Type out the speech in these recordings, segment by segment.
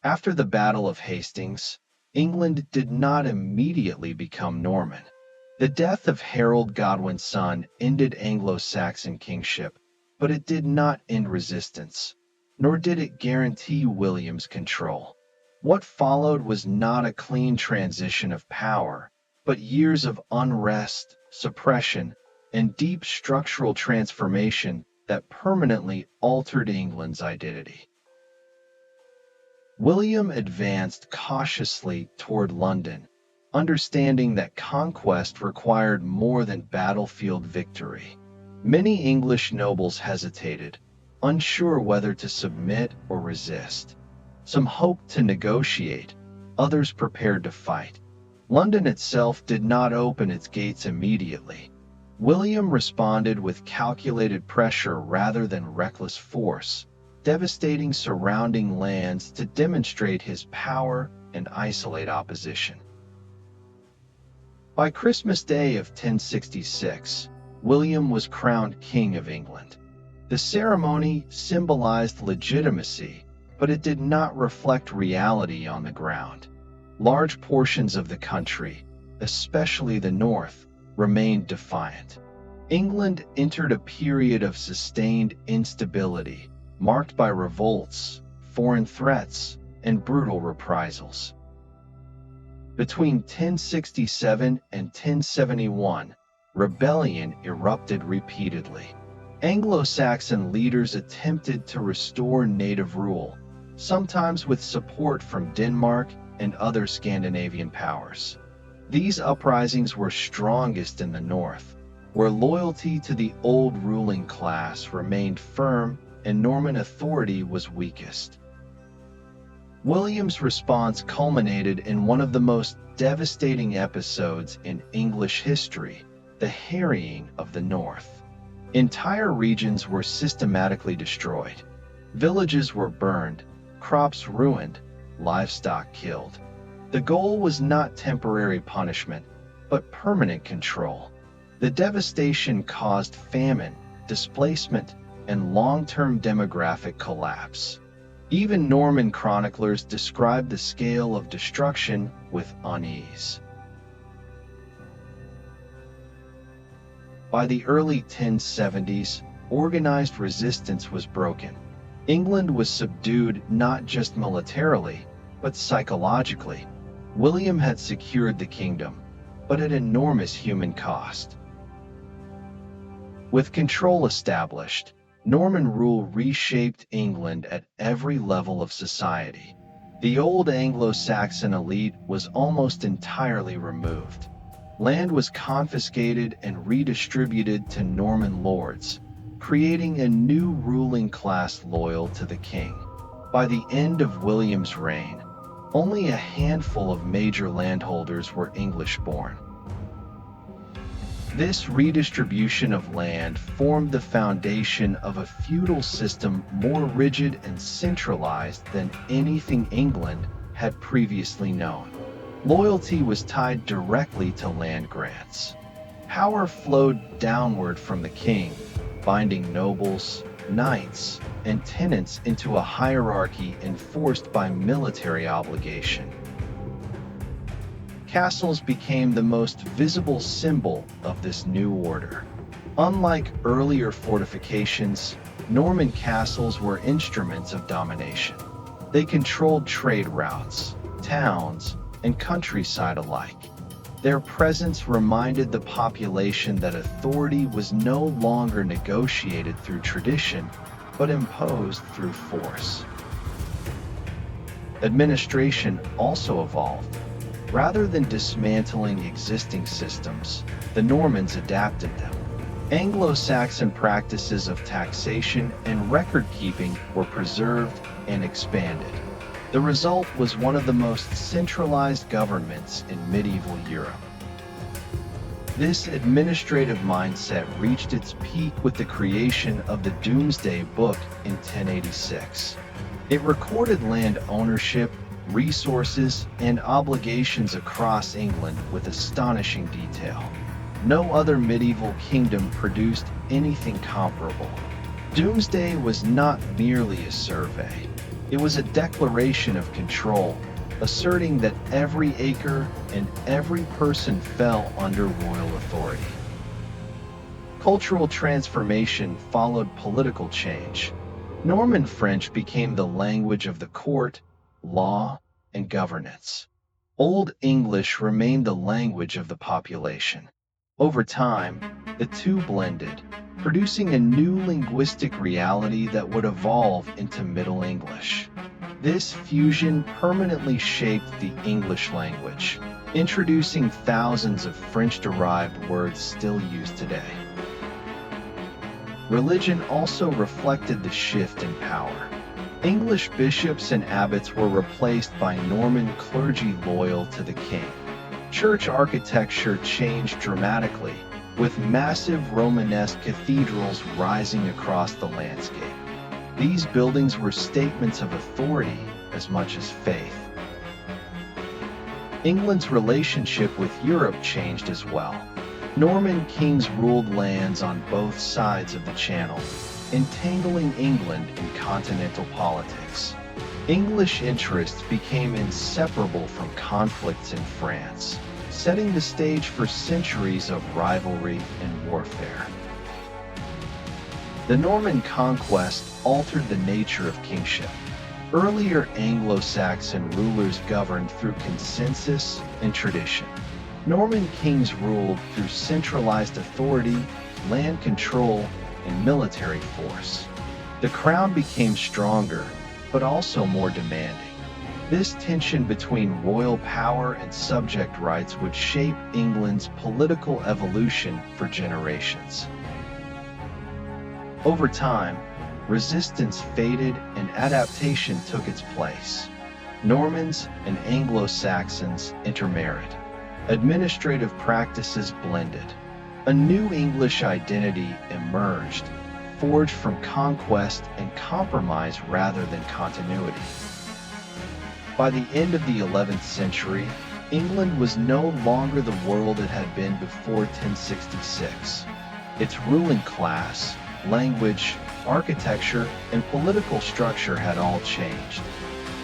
After the Battle of Hastings, England did not immediately become Norman. The death of Harold Godwin's son ended Anglo-Saxon kingship, but it did not end resistance, nor did it guarantee William's control. What followed was not a clean transition of power, but years of unrest, suppression, and deep structural transformation that permanently altered England's identity. William advanced cautiously toward London, understanding that conquest required more than battlefield victory. Many English nobles hesitated, unsure whether to submit or resist. Some hoped to negotiate, others prepared to fight. London itself did not open its gates immediately. William responded with calculated pressure rather than reckless force, devastating surrounding lands to demonstrate his power and isolate opposition. By Christmas Day of 1066, William was crowned King of England. The ceremony symbolized legitimacy, but it did not reflect reality on the ground. Large portions of the country, especially the north, remained defiant. England entered a period of sustained instability, marked by revolts, foreign threats, and brutal reprisals. Between 1067 and 1071, rebellion erupted repeatedly. Anglo-Saxon leaders attempted to restore native rule, sometimes with support from Denmark and other Scandinavian powers. These uprisings were strongest in the north, where loyalty to the old ruling class remained firm and Norman authority was weakest. William's response culminated in one of the most devastating episodes in English history, the harrying of the North. Entire regions were systematically destroyed. Villages were burned, crops ruined, livestock killed. The goal was not temporary punishment, but permanent control. The devastation caused famine, displacement, and long-term demographic collapse. Even Norman chroniclers described the scale of destruction with unease. By the early 1070s, organized resistance was broken. England was subdued not just militarily, but psychologically. William had secured the kingdom, but at enormous human cost. With control established, Norman rule reshaped England at every level of society. The old Anglo-Saxon elite was almost entirely removed. Land was confiscated and redistributed to Norman lords, creating a new ruling class loyal to the king. By the end of William's reign, only a handful of major landholders were English-born. This redistribution of land formed the foundation of a feudal system more rigid and centralized than anything England had previously known. Loyalty was tied directly to land grants. Power flowed downward from the king, binding nobles, knights, and tenants into a hierarchy enforced by military obligation. Castles became the most visible symbol of this new order. Unlike earlier fortifications, Norman castles were instruments of domination. They controlled trade routes, towns, and countryside alike. Their presence reminded the population that authority was no longer negotiated through tradition, but imposed through force. Administration also evolved. Rather than dismantling existing systems, the Normans adapted them. Anglo-Saxon practices of taxation and record-keeping were preserved and expanded. The result was one of the most centralized governments in medieval Europe. This administrative mindset reached its peak with the creation of the Domesday Book in 1086. It recorded land ownership, resources, and obligations across England with astonishing detail. No other medieval kingdom produced anything comparable. Domesday was not merely a survey. It was a declaration of control, asserting that every acre and every person fell under royal authority. Cultural transformation followed political change. Norman French became the language of the court, law, and governance. Old English remained the language of the population. Over time, the two blended, producing a new linguistic reality that would evolve into Middle English. This fusion permanently shaped the English language, introducing thousands of French-derived words still used today. Religion also reflected the shift in power. English bishops and abbots were replaced by Norman clergy loyal to the king. Church architecture changed dramatically, with massive Romanesque cathedrals rising across the landscape. These buildings were statements of authority as much as faith. England's relationship with Europe changed as well. Norman kings ruled lands on both sides of the Channel, entangling England in continental politics. English interests became inseparable from conflicts in France, setting the stage for centuries of rivalry and warfare. The Norman Conquest altered the nature of kingship. Earlier Anglo-Saxon rulers governed through consensus and tradition. Norman kings ruled through centralized authority, land control, and military force. The crown became stronger, but also more demanding. This tension between royal power and subject rights would shape England's political evolution for generations. Over time, resistance faded and adaptation took its place. Normans and Anglo-Saxons intermarried. Administrative practices blended. A new English identity emerged, forged from conquest and compromise rather than continuity. By the end of the 11th century, England was no longer the world it had been before 1066. Its ruling class, language, architecture, and political structure had all changed.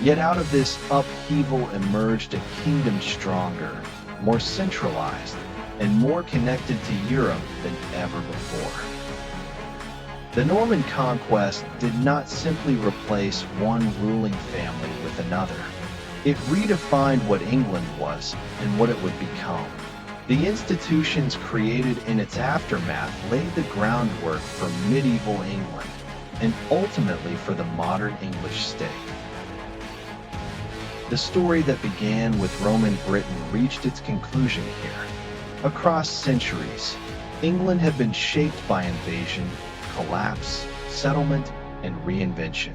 Yet out of this upheaval emerged a kingdom stronger, more centralized, and more connected to Europe than ever before. The Norman Conquest did not simply replace one ruling family with another. It redefined what England was and what it would become. The institutions created in its aftermath laid the groundwork for medieval England, and ultimately for the modern English state. The story that began with Roman Britain reached its conclusion here. Across centuries, England had been shaped by invasion, collapse, settlement, and reinvention.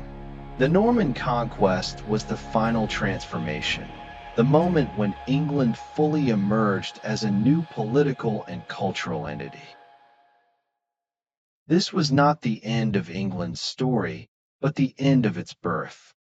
The Norman Conquest was the final transformation, the moment when England fully emerged as a new political and cultural entity. This was not the end of England's story, but the end of its birth.